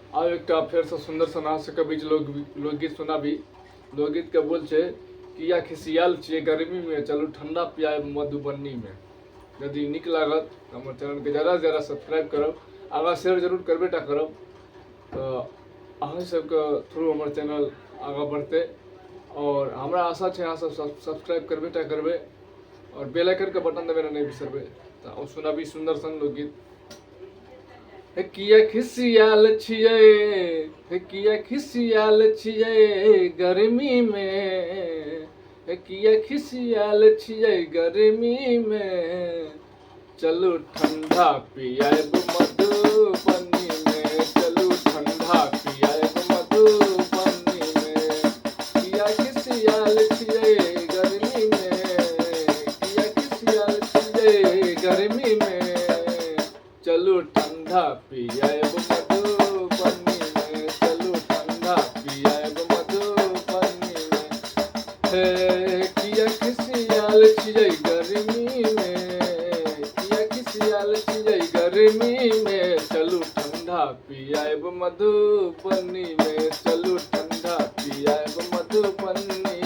आब एकटा फेर से सुंदर सन अहाँ सबके बीच लोकगीत सुनाबी। लोकगीत के बोल छै किया खिसियाल छियै गर्मी में, चलू ठंडा पियाब मधुबनी में। यदि नीक लागत हमर चैनल के ज़्यादा से ज़्यादा सब्सक्राइब करब, आगाँ शेयर जरूर करबेटा करब, तो अहाँ सबके थ्रू हमर चैनल आगाँ बढ़तै। और हमरा आशा छै अहाँ सब सब्सक्राइब करबेटा करबै और बेल आइकन के बटन दबेना नहीं बिसरबै। तो सुनाबी सुंदर सन लोकगीत। हे किया खिसियाल छियै, हे किया खिसियाल छियै गर्मी में, हे किया खिसियाल छियै गर्मी में, चलू ठंडा पियाब मधुबनी में, चलू ठंडा पियाब मधुबनी में। किया खिसियाल छियै गर्मी में, किया खिसियाल छियै गर्मी में, चलू ठंडा पियाब मधुबनी में, चलू ठंडा पियाब मधुबनी में। हे किया खिसियाल छियै गर्मी में, किया खिसियाल छियै गर्मी में, चलू ठंडा पियाब मधुबनी में, चलू ठंडा पियाब मधुबनी